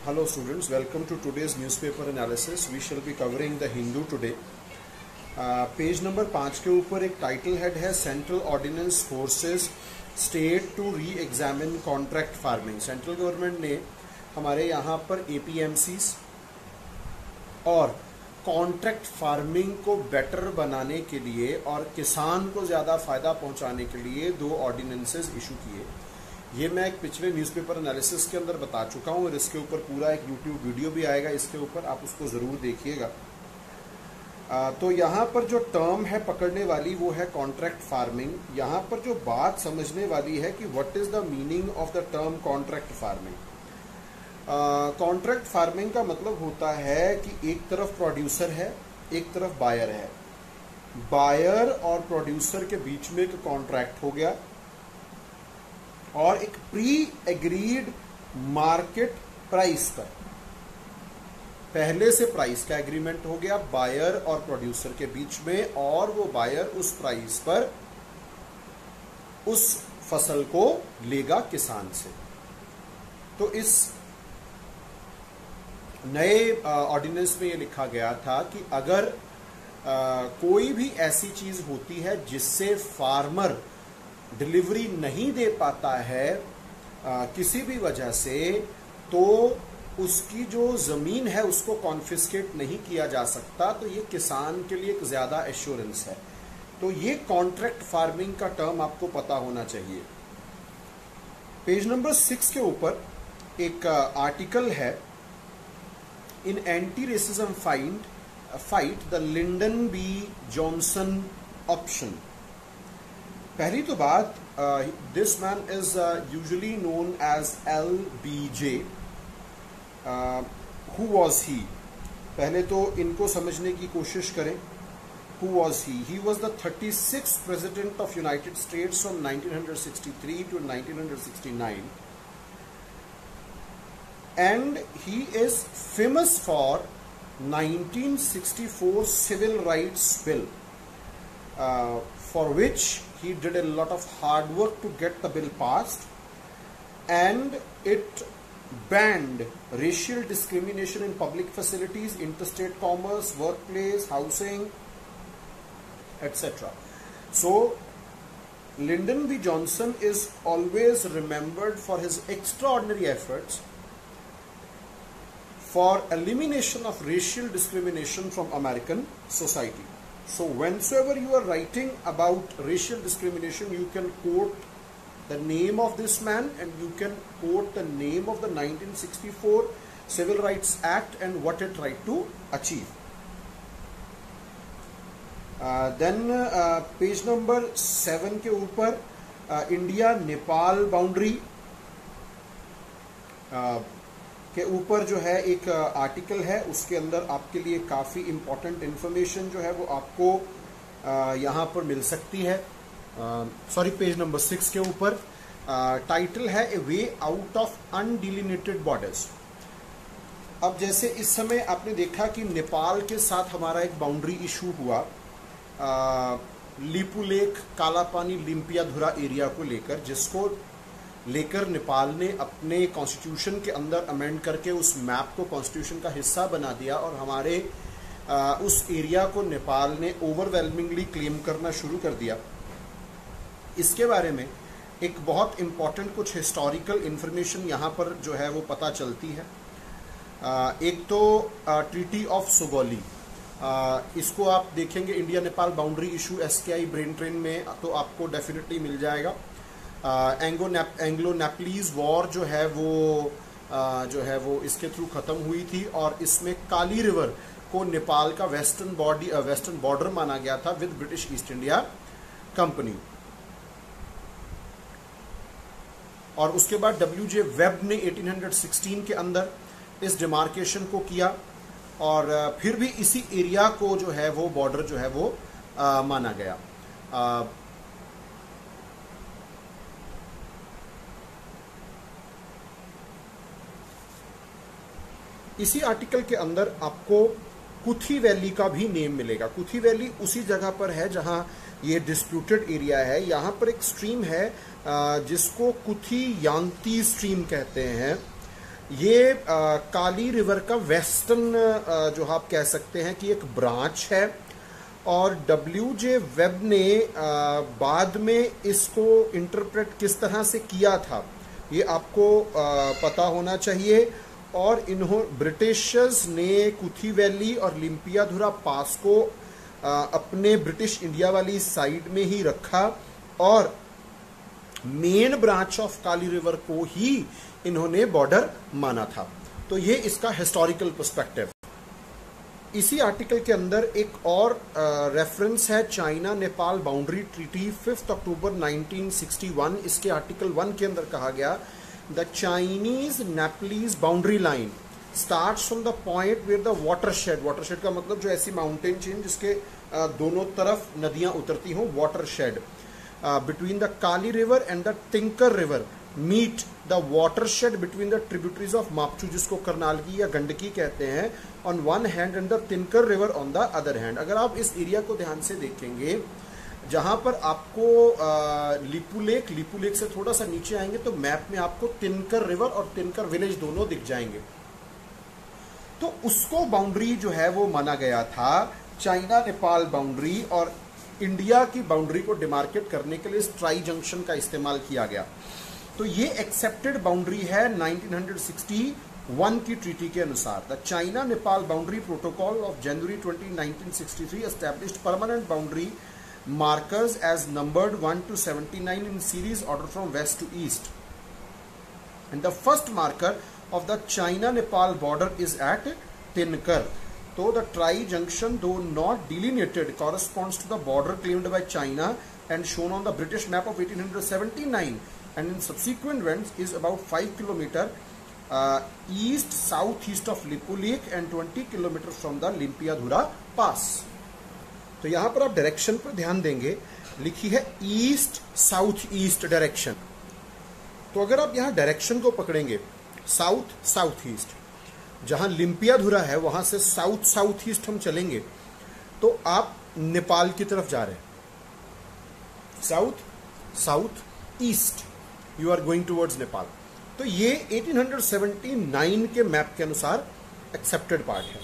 Hello students, welcome to today's newspaper analysis. We shall be covering the Hindu today. Page number 5 के ऊपर एक title head है central ordinance forces state to re examine contract farming. Central government ने हमारे यहाँ पर APMCs और contract farming को बेटर बनाने के लिए और किसान को ज़्यादा फायदा पहुँचाने के लिए 2 ऑर्डिनेंसेस इशू किए। ये मैं एक पिछले न्यूज़पेपर एनालिसिस के अंदर बता चुका हूँ और इसके ऊपर पूरा एक यूट्यूब वीडियो भी आएगा, इसके ऊपर आप उसको ज़रूर देखिएगा। तो यहाँ पर जो टर्म है पकड़ने वाली वो है कॉन्ट्रैक्ट फार्मिंग। यहाँ पर जो बात समझने वाली है कि what is the meaning of the term contract farming. Contract farming का मतलब होता है कि एक तरफ प्रोड्यूसर है, एक तरफ बायर है। बायर और प्रोड्यूसर के बीच में एक कॉन्ट्रैक्ट हो गया और एक प्री एग्रीड मार्केट प्राइस पर पहले से प्राइस का एग्रीमेंट हो गया बायर और प्रोड्यूसर के बीच में, और वो बायर उस प्राइस पर उस फसल को लेगा किसान से। तो इस नए ऑर्डिनेंस में ये लिखा गया था कि अगर कोई भी ऐसी चीज होती है जिससे फार्मर डिलीवरी नहीं दे पाता है किसी भी वजह से, तो उसकी जो जमीन है उसको कॉन्फिस्केट नहीं किया जा सकता। तो ये किसान के लिए एक ज्यादा एश्योरेंस है। तो ये कॉन्ट्रैक्ट फार्मिंग का टर्म आपको पता होना चाहिए। पेज नंबर 6 के ऊपर एक आर्टिकल है, in anti racism fight the Lyndon B Johnson option. पहली तो बात, this man is usually known as LBJ। Who was he? पहले तो इनको समझने की कोशिश करें। Who was he? He was the 36th president of United States from 1963 to 1969 and he is famous for 1964 civil rights bill, for which he did a lot of hard work to get the bill passed, and it banned racial discrimination in public facilities, interstate commerce, workplace, housing, etc. So Lyndon B. Johnson is always remembered for his extraordinary efforts for elimination of racial discrimination from American society. So whensoever you are writing about racial discrimination, you can quote the name of this man and you can quote the name of the 1964 Civil Rights Act and what it tried to achieve. Then page number 7 के ऊपर India Nepal boundary के ऊपर जो है एक article है, उसके अंदर आपके लिए काफ़ी इम्पोर्टेंट इन्फॉर्मेशन जो है वो आपको यहाँ पर मिल सकती है। सॉरी, पेज नंबर 6 के ऊपर टाइटल है ए वे आउट ऑफ अनडिलिनेटेड बॉर्डर्स। अब जैसे इस समय आपने देखा कि नेपाल के साथ हमारा एक बाउंड्री इशू हुआ लिपू लेक, कालापानी, लिम्पियाधुरा एरिया को लेकर, जिसको लेकर नेपाल ने अपने कॉन्स्टिट्यूशन के अंदर अमेंड करके उस मैप को कॉन्स्टिट्यूशन का हिस्सा बना दिया और हमारे उस एरिया को नेपाल ने ओवरवेलमिंगली क्लेम करना शुरू कर दिया। इसके बारे में एक बहुत इम्पॉर्टेंट कुछ हिस्टोरिकल इन्फॉर्मेशन यहाँ पर जो है वो पता चलती है। एक तो ट्रीटी ऑफ सुगौली, इसको आप देखेंगे India Nepal boundary issue SKI brain train में, तो आपको डेफिनेटली मिल जाएगा। एंग्लो नेपलीज वॉर जो है वो इसके थ्रू खत्म हुई थी और इसमें काली रिवर को नेपाल का वेस्टर्न बॉर्डर माना गया था with British east India company. और उसके बाद WJ वेब ने 1816 के अंदर इस डिमार्केशन को किया और फिर भी इसी एरिया को जो है वो बॉर्डर जो है वो माना गया। इसी आर्टिकल के अंदर आपको कुथी वैली का भी नेम मिलेगा। कुथी वैली उसी जगह पर है जहां ये डिस्प्यूटेड एरिया है। यहाँ पर एक स्ट्रीम है जिसको कुथी यांती स्ट्रीम कहते हैं। ये काली रिवर का वेस्टर्न जो आप कह सकते हैं कि एक ब्रांच है, और डब्ल्यू.जे. वेब ने बाद में इसको इंटरप्रेट किस तरह से किया था ये आपको पता होना चाहिए। और ब्रिटिशर्स ने कुथी वैली और लिम्पियाधुरा पास को अपने ब्रिटिश इंडिया वाली साइड में ही रखा, और main branch of Kali river को ही इन्होंने बॉर्डर माना था। तो ये इसका हिस्टोरिकल पर्सपेक्टिव। इसी आर्टिकल के अंदर एक और रेफरेंस है China Nepal boundary treaty 5 October 1961। इसके आर्टिकल 1 के अंदर कहा गया the Chinese Nepalese boundary line starts from the point where the watershed, watershed का मतलब जो ऐसी माउंटेन चेन जिसके दोनों तरफ नदियां उतरती हों, watershed, between the Kali river and the Tinker river meet the watershed between the tributaries of Mapchu, जिसको करनालगी या गंडकी कहते हैं, on one hand and the Tinker river on the other hand। अगर आप इस एरिया को ध्यान से देखेंगे, जहां पर आपको लिपू लेक से थोड़ा सा नीचे आएंगे तो मैप में आपको तिनकर रिवर और तिनकर विलेज दोनों दिख जाएंगे। तो उसको बाउंड्री जो है वो माना गया था, चाइना नेपाल बाउंड्री, और इंडिया की बाउंड्री को डिमार्केट करने के लिए इस ट्राई जंक्शन का इस्तेमाल किया गया। तो ये एक्सेप्टेड बाउंड्री है 1961 की ट्रीटी के अनुसार। The China Nepal boundary protocol of January 20, 1963 established permanent boundary markers as numbered 1 to 79 in series order from west to east, and the first marker of the China Nepal border is at Tinkar। So the tri-junction, though not delineated, corresponds to the border claimed by China and shown on the British map of 1879, and in subsequent events is about 5 km east-southeast of Lipu Lake and 20 km from the Limpiadhura Pass। तो यहाँ पर आप direction पर ध्यान देंगे, लिखी है east south east direction. तो अगर आप यहाँ डायरेक्शन को पकड़ेंगे साउथ साउथ ईस्ट, जहां लिम्पियाधुरा है वहां से साउथ साउथ ईस्ट हम चलेंगे तो आप नेपाल की तरफ जा रहे हैं। South south east you are going towards Nepal. तो ये 1879 के मैप के अनुसार एक्सेप्टेड पार्ट है।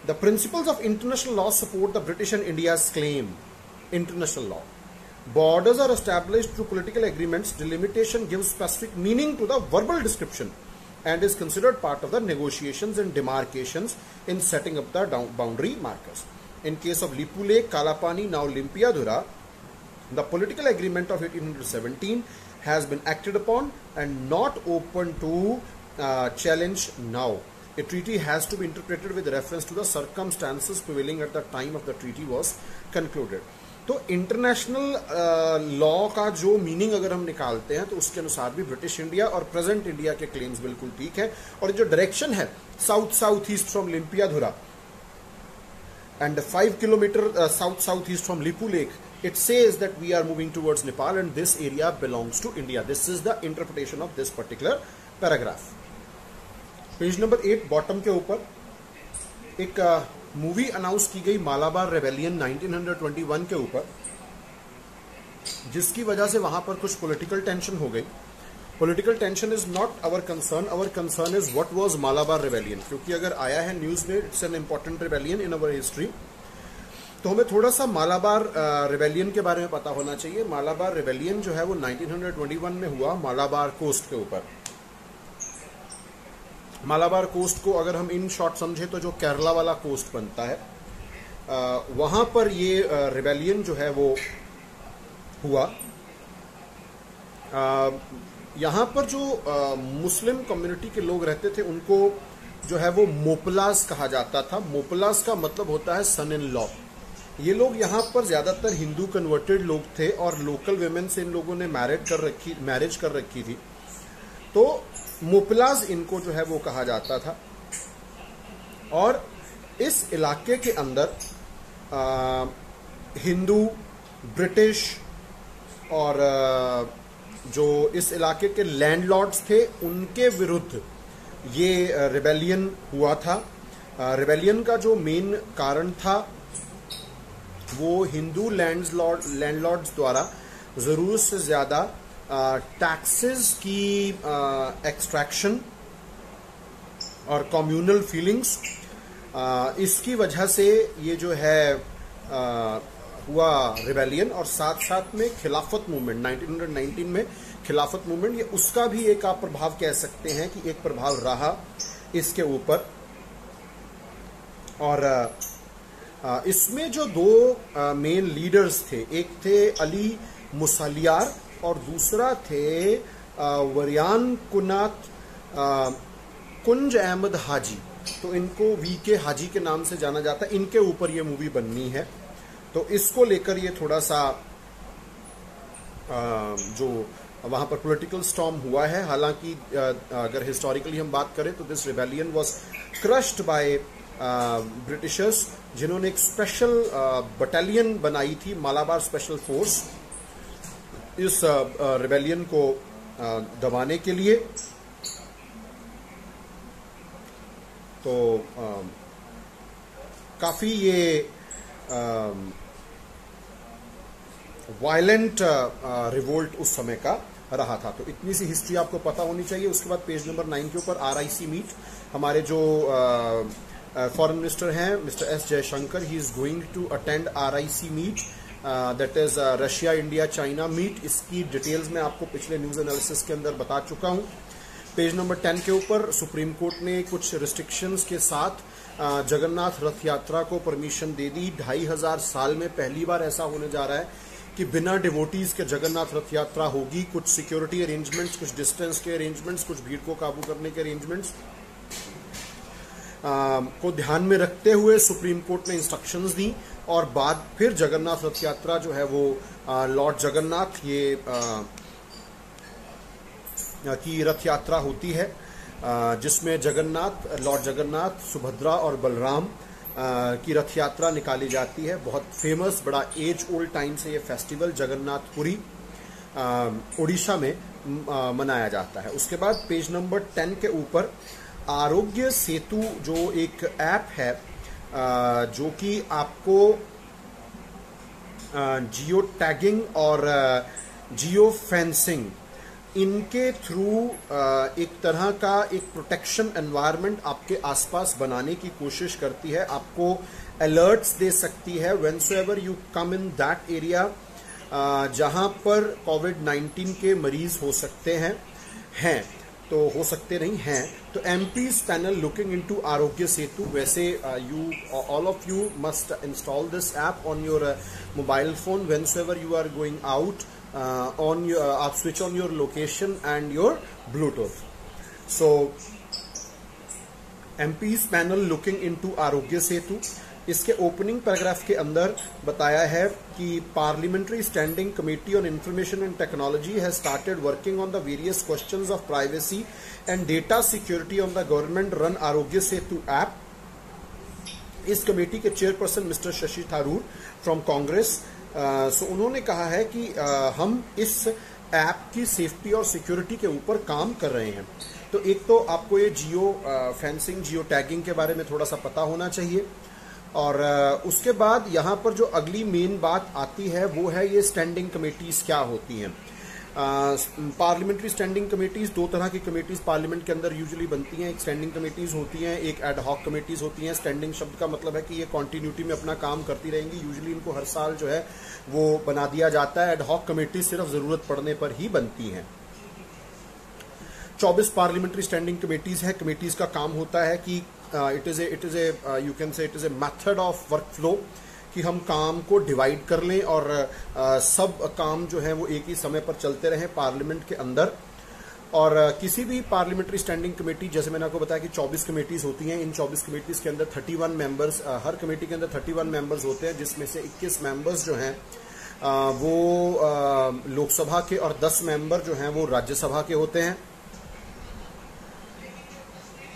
The principles of international law support the British and India's claim. International law borders are established through political agreements. Delimitation gives specific meaning to the verbal description and is considered part of the negotiations and demarcations in setting up the boundary markers. In case of Lipu Lake, Kalapani, now Limpiadhura, the political agreement of 1817 has been acted upon and not open to challenge now. A treaty has to be interpreted with reference to the circumstances prevailing at the time of the treaty was concluded. तो international law का जो meaning अगर हम निकालते हैं तो उसके अनुसार भी ब्रिटिश इंडिया और प्रेजेंट इंडिया के क्लेम्स बिल्कुल ठीक है। और जो डायरेक्शन है south south east from Limpiyadhura and 5 kilometre south south east from Lipu lake, it says that we are moving towards Nepal and this area belongs to India. This is the interpretation of this particular paragraph. Page number 8 bottom के ऊपर एक movie announce की गई Malabar rebellion 1921 के ऊपर, जिसकी वजह से वहां पर कुछ पॉलिटिकल टेंशन हो गई। Political tension is not our concern is what was Malabar rebellion, क्योंकि अगर आया है न्यूज में it's an important rebellion in our history, तो हमें थोड़ा सा मालाबार रेबेलियन के बारे में पता होना चाहिए। मालाबार रेबेलियन जो है वो 1921 में हुआ मालाबार कोस्ट के ऊपर। मालाबार कोस्ट को अगर हम इन शॉर्ट समझे तो जो केरला वाला कोस्ट बनता है, वहां पर ये रेबेलियन जो है वो हुआ। यहां पर जो मुस्लिम कम्युनिटी के लोग रहते थे उनको जो है वो मोपलास कहा जाता था। मोपलास का मतलब होता है सन इन लॉ। ये लोग यहाँ पर ज्यादातर हिंदू कन्वर्टेड लोग थे और लोकल वेमेन से इन लोगों ने मैरिज कर रखी थी, तो मोपलाज इनको जो है वो कहा जाता था। और इस इलाके के अंदर हिंदू, ब्रिटिश और जो इस इलाके के लैंडलॉर्ड्स थे उनके विरुद्ध ये रिबेलियन हुआ था। रिबेलियन का जो मेन कारण था वो हिंदू लैंडलॉर्ड्स द्वारा जरूरत से ज्यादा टैक्सेस की एक्सट्रैक्शन और कम्युनल फीलिंग्स, इसकी वजह से ये जो है हुआ रिबेलियन। और साथ साथ में खिलाफत मूवमेंट 1919 में खिलाफत मूवमेंट, ये उसका भी एक आप प्रभाव कह सकते हैं कि एक प्रभाव रहा इसके ऊपर। और इसमें जो दो मेन लीडर्स थे, एक थे अली मुसालियार और दूसरा थे वरियान कुनात कुंज अहमद हाजी। तो इनको वी.के. हाजी के नाम से जाना जाता है। इनके ऊपर ये मूवी बननी है, तो इसको लेकर ये थोड़ा सा जो वहां पर पॉलिटिकल स्टॉर्म हुआ है। हालांकि अगर हिस्टोरिकली हम बात करें तो this rebellion was crushed by Britishers, जिन्होंने एक स्पेशल बटालियन बनाई थी, मालाबार स्पेशल फोर्स, इस रिबेलियन को दबाने के लिए। तो काफी ये वायलेंट रिवोल्ट उस समय का रहा था। तो इतनी सी हिस्ट्री आपको पता होनी चाहिए। उसके बाद पेज नंबर 9 के ऊपर RIC मीट, हमारे जो फॉरेन मिनिस्टर हैं mister S Jaishankar, he is going to attend RIC meet, that is Russia India China meet. इसकी डिटेल्स मैं आपको पिछले न्यूज एनालिसिस के अंदर बता चुका हूं। पेज नंबर 10 के ऊपर सुप्रीम कोर्ट ने कुछ रिस्ट्रिक्शंस के साथ जगन्नाथ रथ यात्रा को परमिशन दे दी। 2500 साल में पहली बार ऐसा होने जा रहा है कि बिना डिवोटीज के जगन्नाथ रथ यात्रा होगी। कुछ सिक्योरिटी अरेंजमेंट्स, कुछ डिस्टेंस के अरेंजमेंट्स, कुछ भीड़ को काबू करने के अरेंजमेंट्स को ध्यान में रखते हुए सुप्रीम कोर्ट ने इंस्ट्रक्शंस दी। और बाद फिर जगन्नाथ रथ यात्रा जो है वो लॉर्ड जगन्नाथ ये की रथ यात्रा होती है, जिसमें जगन्नाथ, लॉर्ड जगन्नाथ, सुभद्रा और बलराम की रथ यात्रा निकाली जाती है। बहुत फेमस, बड़ा एज ओल्ड टाइम से ये फेस्टिवल जगन्नाथपुरी उड़ीसा में मनाया जाता है। उसके बाद पेज नंबर 10 के ऊपर आरोग्य सेतु जो एक ऐप है, जो कि आपको जियो टैगिंग और जियो फेंसिंग, इनके थ्रू एक तरह का एक प्रोटेक्शन एनवायरनमेंट आपके आसपास बनाने की कोशिश करती है। आपको अलर्ट्स दे सकती है whensoever you come in that area, जहां पर कोविड-19 के मरीज हो सकते हैं तो हो सकते नहीं हैं। तो MP's panel looking into Aarogya Setu. वैसे you all of you must install this app on your mobile phone whensoever you are going out, आप switch on your location and your Bluetooth. So MP's panel looking into Aarogya Setu. इसके opening paragraph के अंदर बताया है कि parliamentary standing committee on information and technology has started working on the various questions of privacy and data security on the government run Aarogya Setu app. इस committee के chairperson mister Shashi Tharoor from Congress, so उन्होंने कहा है कि हम इस ऐप की सेफ्टी और सिक्योरिटी के ऊपर काम कर रहे हैं। तो एक तो आपको ये जियो फेंसिंग, जियो टैगिंग के बारे में थोड़ा सा पता होना चाहिए। और उसके बाद यहाँ पर जो अगली मेन बात आती है वो है ये स्टैंडिंग कमेटीज क्या होती हैं। पार्लियामेंट्री स्टैंडिंग कमेटीज, दो तरह की कमेटीज पार्लियामेंट के अंदर यूजुअली बनती हैं। एक स्टैंडिंग कमेटीज होती हैं, एक एड हॉक कमेटीज होती हैं। स्टैंडिंग शब्द का मतलब है कि ये कॉन्टिन्यूटी में अपना काम करती रहेंगी। यूजुअली इनको हर साल जो है वो बना दिया जाता है। एड हॉक कमेटी सिर्फ जरूरत पड़ने पर ही बनती हैं। 24 पार्लियामेंट्री स्टैंडिंग कमेटीज है। कमेटीज का काम होता है कि it is a you can say it is a method of work flow, कि हम काम को डिवाइड कर लें और सब काम जो है वो एक ही समय पर चलते रहें पार्लियामेंट के अंदर। और किसी भी पार्लियामेंट्री स्टैंडिंग कमेटी, जैसे मैंने आपको बताया कि 24 कमेटीज होती हैं। इन 24 कमेटीज के अंदर 31 मेंबर्स, हर कमेटी के अंदर 31 मेंबर्स होते हैं, जिसमें से 21 मेंबर्स जो हैं वो लोकसभा के और 10 मेंबर जो हैं वो राज्यसभा के होते हैं।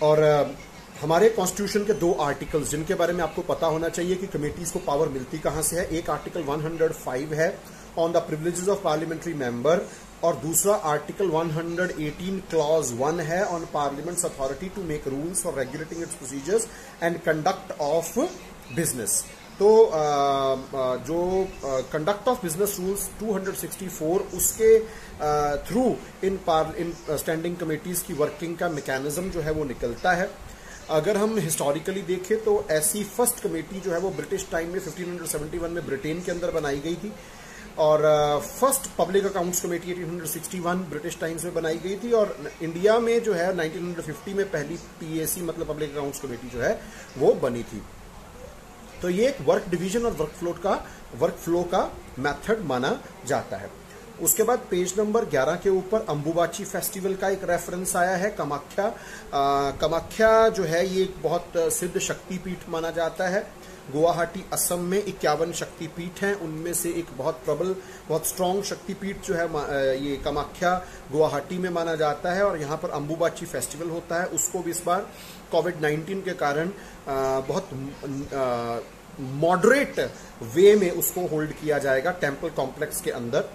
और हमारे कॉन्स्टिट्यूशन के 2 आर्टिकल्स जिनके बारे में आपको पता होना चाहिए कि कमेटीज को पावर मिलती कहां से है। एक आर्टिकल 105 है on the privileges of parliamentary member, और दूसरा आर्टिकल 118 क्लॉज 1 है on parliament's authority to make rules for regulating its procedures and conduct of business. तो जो कंडक्ट ऑफ बिजनेस रूल्स 264, उसके थ्रू इन स्टैंडिंग कमेटीज की वर्किंग का मैकेनिज्म जो है वो निकलता है। अगर हम हिस्टोरिकली देखें तो ऐसी फर्स्ट कमेटी जो है वो ब्रिटिश टाइम में 1571 में ब्रिटेन के अंदर बनाई गई थी, और first public accounts committee 1861 British times में बनाई गई थी, और इंडिया में जो है 1950 में पहली PAC मतलब पब्लिक अकाउंट्स कमेटी जो है वो बनी थी। तो ये एक वर्क डिवीजन और वर्क फ्लो का मेथड माना जाता है। उसके बाद पेज नंबर 11 के ऊपर अंबुबाची फेस्टिवल का एक रेफरेंस आया है। कामाख्या जो है ये एक बहुत सिद्ध शक्तिपीठ माना जाता है। गुवाहाटी असम में 51 शक्तिपीठ हैं, उनमें से एक बहुत स्ट्रॉन्ग शक्तिपीठ जो है ये कामाख्या गुवाहाटी में माना जाता है, और यहाँ पर अंबुबाची फेस्टिवल होता है। उसको भी इस बार कोविड-19 के कारण बहुत मॉडरेट वे में उसको होल्ड किया जाएगा टेम्पल कॉम्प्लेक्स के अंदर।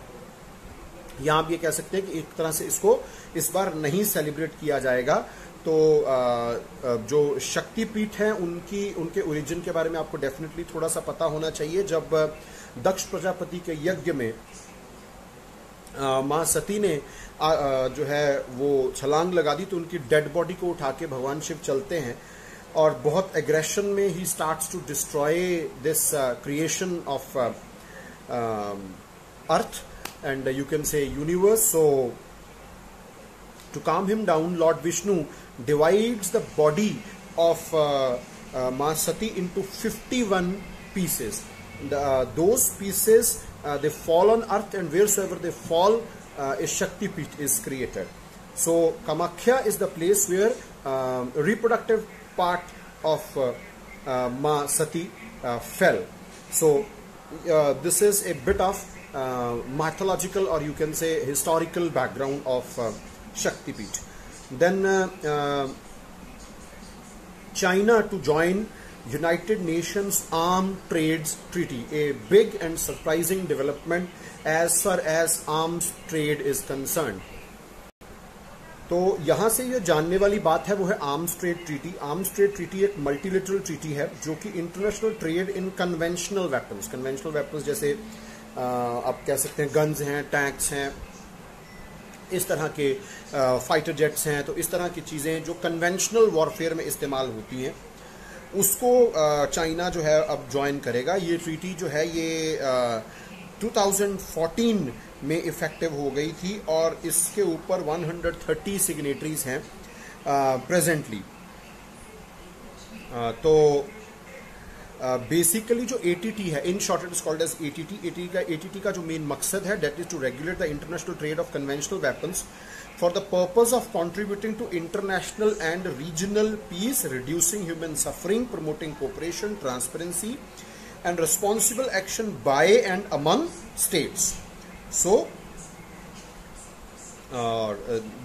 यहाँ आप ये कह सकते हैं कि एक तरह से इसको इस बार नहीं सेलिब्रेट किया जाएगा। तो जो शक्तिपीठ हैं उनके ओरिजिन के बारे में आपको डेफिनेटली थोड़ा सा पता होना चाहिए। जब दक्ष प्रजापति के यज्ञ में माँ सती ने जो है वो छलांग लगा दी, तो उनकी डेड बॉडी को उठा के भगवान शिव चलते हैं, और बहुत एग्रेशन में ही starts to destroy this creation of earth and you can say universe. So to calm him down, Lord Vishnu divides the body of Ma Sati into 51 pieces. Those pieces they fall on earth, and wheresoever they fall, a Shakti Pith is created. So Kamakhya is the place where reproductive part of Ma Sati fell. So this is a bit of mythological, or you can say historical background of Shakti Pith. Then China to join United Nations Armed Trades Treaty, a big and surprising development as far as arms trade is concerned. तो यहाँ से ये जानने वाली बात है वो है arms trade treaty. Arms trade treaty एक मल्टीलेटरल ट्रीटी है जो कि इंटरनेशनल ट्रेड इन कन्वेंशनल वेपन्स जैसे आप कह सकते हैं गन्स हैं, टैंक्स हैं, इस तरह के फाइटर जेट्स हैं, तो इस तरह की चीज़ें जो कन्वेंशनल वॉरफेयर में इस्तेमाल होती हैं उसको चाइना जो है अब ज्वाइन करेगा। ये ट्रीटी जो है ये 2014 में इफेक्टिव हो गई थी, और इसके ऊपर 130 सिग्नेटरीज हैं प्रेजेंटली। तो बेसिकली जो ATT है, in short it is called as ATT का जो मेन मकसद है that is to regulate the international trade of conventional weapons for the purpose of contributing to international and regional peace, reducing human suffering, promoting cooperation, transparency and responsible action by and among states. So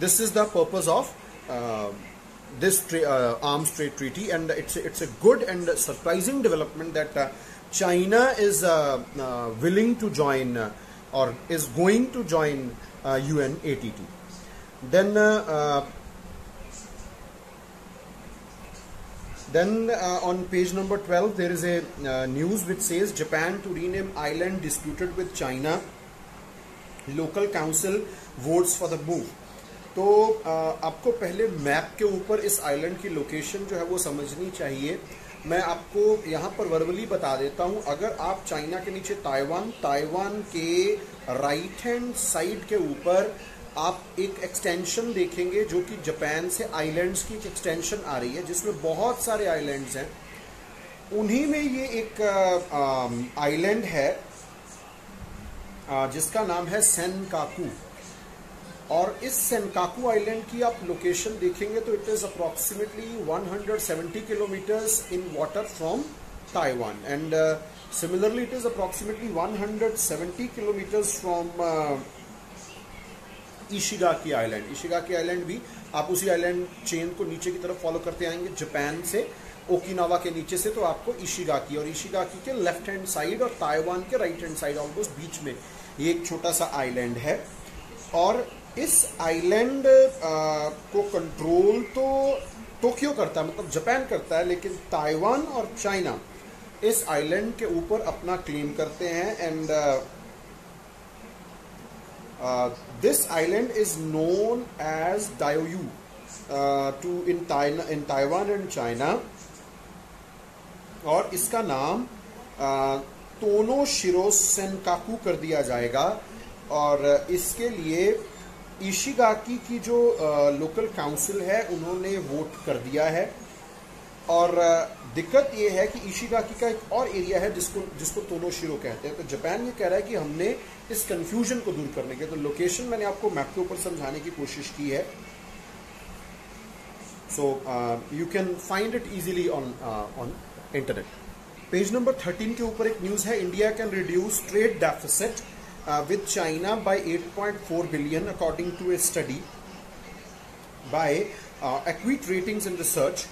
this is the purpose of this arms trade treaty, and it's a good and surprising development that China is willing to join or is going to join UNATT. Then on page number 12 there is a news which says Japan to rename island disputed with China, local council votes for the move. तो आपको पहले map के ऊपर इस island की location जो है वो समझनी चाहिए। मैं आपको यहाँ पर वर्बली बता देता हूँ। अगर आप चाइना के नीचे ताइवान के राइट हैंड साइड के ऊपर आप एक एक्सटेंशन देखेंगे जो कि जापान से आइलैंड्स की एक एक्सटेंशन आ रही है जिसमें बहुत सारे आइलैंड्स हैं। उन्हीं में ये एक आइलैंड है जिसका नाम है सेनकाकू, और इस सेनकाकू आइलैंड की आप लोकेशन देखेंगे तो it is approximately 170 kilometres in water from Taiwan, and similarly it is approximately 170 kilometres from Ishigaki island भी आप उसी आइलैंड चेन को नीचे की तरफ फॉलो करते आएंगे जापान से, ओकिनावा के नीचे से तो आपको इशिगाकी, और इशिगाकी के लेफ्ट हैंड साइड और ताइवान के राइट हैंड साइड ऑलमोस्ट बीच में ये एक छोटा सा आइलैंड है। और इस आइलैंड को कंट्रोल तो टोक्यो करता है, मतलब जापान करता है, लेकिन ताइवान और चाइना इस आइलैंड के ऊपर अपना क्लेम करते हैं। And this island is known as Diaoyu, too in Taiwan and China, और इसका नाम तोनो शिरो सेनकाकू कर दिया जाएगा। और इसके लिए इशिगाकी की जो लोकल काउंसिल है उन्होंने वोट कर दिया है। और दिक्कत ये है कि इशिगाकी का एक और एरिया है जिसको तोनोशिरो कहते हैं। तो जापान ये कह रहा है कि हमने इस कंफ्यूजन को दूर करने के, तो लोकेशन मैंने आपको मैप के ऊपर समझाने की कोशिश की है। So you can find it easily on internet. Page number 13 के ऊपर एक न्यूज है, India can reduce trade deficit with China by 8.4 billion according to a study by Equit Ratings and Research।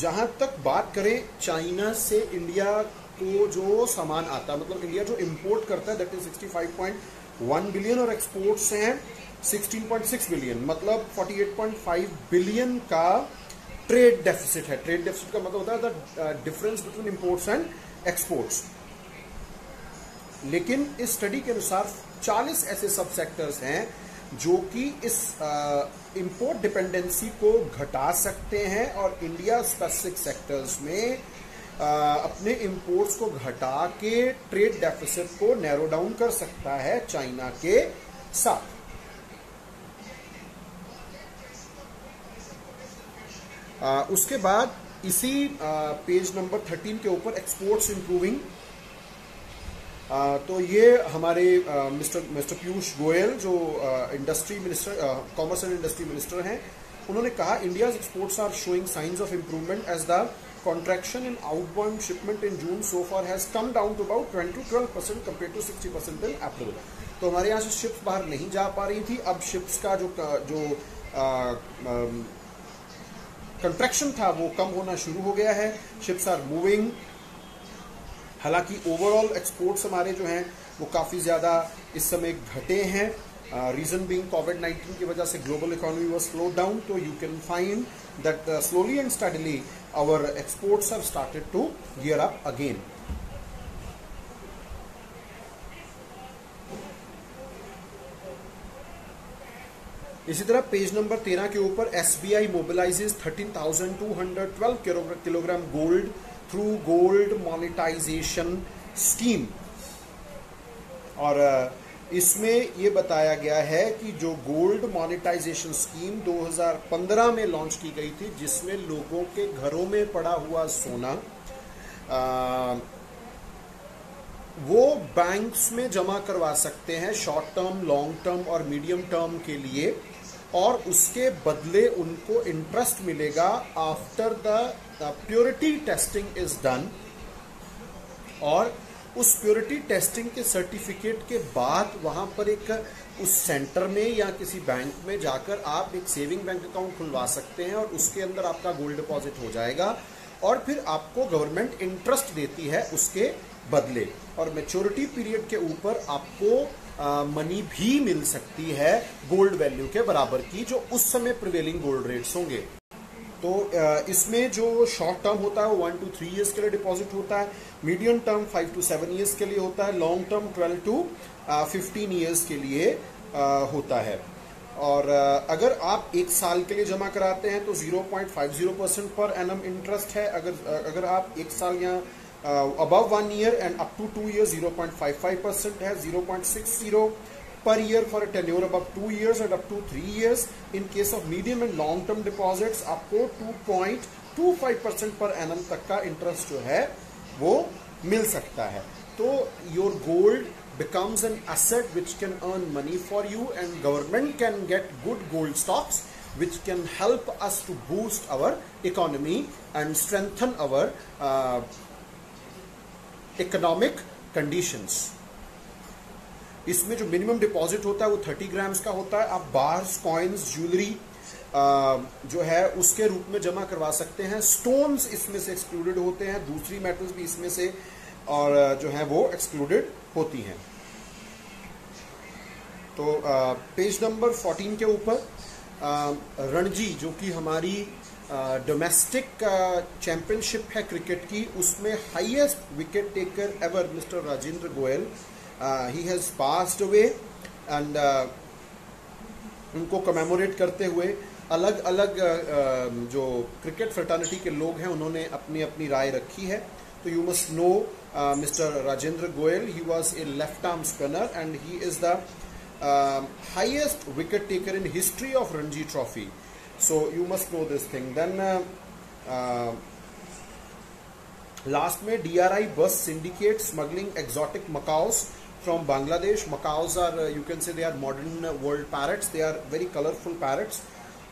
जहां तक बात करें चाइना से इंडिया को जो सामान आता, मतलब इंडिया जो इंपोर्ट करता है दैट इज 65.1 बिलियन और एक्सपोर्ट्स हैं 16.6 बिलियन, मतलब 48.5 बिलियन का ट्रेड डेफिसिट है। ट्रेड डेफिसिट का मतलब होता है the difference between imports and exports. लेकिन इस स्टडी के अनुसार 40 ऐसे सब सेक्टर्स हैं जो कि इस इंपोर्ट डिपेंडेंसी को घटा सकते हैं और इंडिया स्पेसिफिक सेक्टर्स में अपने इंपोर्ट्स को घटा के ट्रेड डेफिसिट को नैरो डाउन कर सकता है चाइना के साथ। उसके बाद इसी पेज नंबर 13 के ऊपर एक्सपोर्ट्स इंप्रूविंग, तो ये हमारे मिस्टर पीयूष गोयल जो industry minister, commerce and industry minister हैं, उन्होंने कहा India's exports are showing signs of improvement as the contraction in outbound shipment in June so far has come down to about 12% compare to 60% in April. तो हमारे यहाँ से ships बाहर नहीं जा पा रही थी, अब शिप्स का जो कंट्रैक्शन था वो कम होना शुरू हो गया है। Ships are moving. हालांकि ओवरऑल एक्सपोर्ट्स हमारे जो हैं वो काफ़ी ज़्यादा इस समय घटे हैं, रीजन बीइंग कोविड-19 की वजह से global economy was slow down. तो you can find that slowly and steadily our exports have started to gear up again. इसी तरह पेज नंबर 13 के ऊपर SBI mobilises 13,212 kilogram gold through gold monetisation scheme. और इसमें ये बताया गया है कि जो गोल्ड मोनेटाइजेशन स्कीम 2015 में लॉन्च की गई थी, जिसमें लोगों के घरों में पड़ा हुआ सोना वो बैंक्स में जमा करवा सकते हैं शॉर्ट टर्म, लॉन्ग टर्म और मीडियम टर्म के लिए, और उसके बदले उनको इंटरेस्ट मिलेगा after the purity testing is done. और उस प्योरिटी टेस्टिंग के सर्टिफिकेट के बाद वहां पर एक उस सेंटर में या किसी बैंक में जाकर आप एक सेविंग बैंक अकाउंट खुलवा सकते हैं और उसके अंदर आपका गोल्ड डिपॉजिट हो जाएगा और फिर आपको गवर्नमेंट इंटरेस्ट देती है उसके बदले, और मैच्योरिटी पीरियड के ऊपर आपको मनी भी मिल सकती है गोल्ड वैल्यू के बराबर की, जो उस समय प्रिवेलिंग गोल्ड रेट्स होंगे। तो इसमें जो शॉर्ट टर्म होता है वो 1 to 3 ईयर्स के लिए डिपॉजिट होता है, मीडियम टर्म 5 to 7 ईयर्स के लिए होता है, लॉन्ग टर्म 12 to 15 ईयर्स के लिए होता है। और अगर आप एक साल के लिए जमा कराते हैं तो 0.50% पर एनम इंटरेस्ट है। अगर आप एक साल या above 1 year and up to 2 years 0.55% है, 0.60 per year for a tenure above 2 years and up to 3 years. In case of medium and long term deposits आपको 2.25% per annum तक का इंटरेस्ट जो है वो मिल सकता है। तो your gold becomes an asset which can earn money for you, and government can get good gold stocks which can help us to boost our economy and strengthen our economic conditions. इसमें जो minimum deposit होता है वो 30 grams का होता है। आप bars, coins, jewellery जो है उसके रूप में जमा करवा सकते हैं। स्टोन्स इसमें से एक्सक्लूडेड होते हैं, दूसरी मेटल्स भी इसमें से और जो है वो एक्सक्लूडेड होती हैं। तो पेज नंबर 14 के ऊपर रणजी जो कि हमारी डोमेस्टिक चैंपियनशिप है क्रिकेट की, उसमें highest wicket taker ever mister Rajendra Goyal, he has passed away, and उनको कमेमोरेट करते हुए अलग अलग जो क्रिकेट फ्रेटर्निटी के लोग हैं उन्होंने अपनी अपनी राय रखी है. तो you must know mister Rajendra Goyal, he was a left arm spinner and he is the highest wicket taker in history of Ranji trophy. So you must know this thing. Then last में DRI bus syndicate smuggling exotic macaws from Bangladesh. Macaws are, you can say, they are modern world parrots. They are very colorful parrots.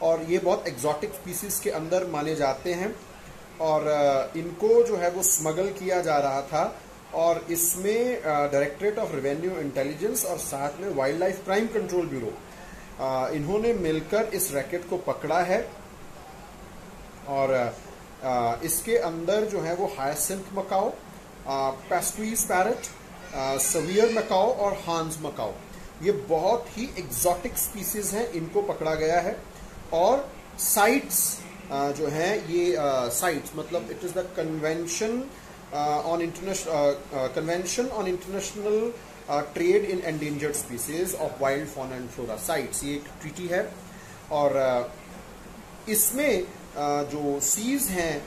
और ये बहुत exotic species के अंदर माने जाते हैं और इनको जो है वो स्मगल किया जा रहा था. और इसमें डायरेक्टरेट ऑफ रेवेन्यू इंटेलिजेंस और साथ में wild life crime control bureau इन्होंने मिलकर इस रैकेट को पकड़ा है. और इसके अंदर जो है वो hyacinth macaw, pastries parrot, severe macaw और हांस मकाओ, ये बहुत ही एग्जॉटिक स्पीसीज हैं, इनको पकड़ा गया है. और साइट्स जो हैं ये साइट्स मतलब it is the convention on international trade in endangered species of wild fauna and flora CITES, ये एक ट्रीटी है. और इसमें जो सीज हैं,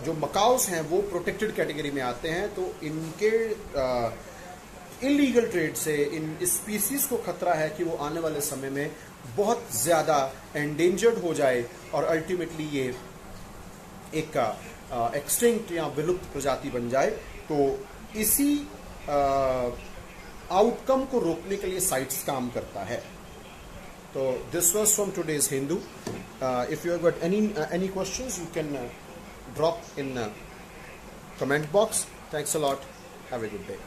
जो मकाउस हैं, वो प्रोटेक्टेड कैटेगरी में आते हैं. तो इनके इलीगल ट्रेड से इन स्पीसीज को खतरा है कि वो आने वाले समय में बहुत ज्यादा एंडेंजर्ड हो जाए और अल्टीमेटली ये एक एक्सटिंक्ट या विलुप्त प्रजाति बन जाए. तो इसी आउटकम को रोकने के लिए साइट्स काम करता है. तो this was from today's Hindu. If you have got any questions you can drop in comment box. Thanks a lot. Have a good day.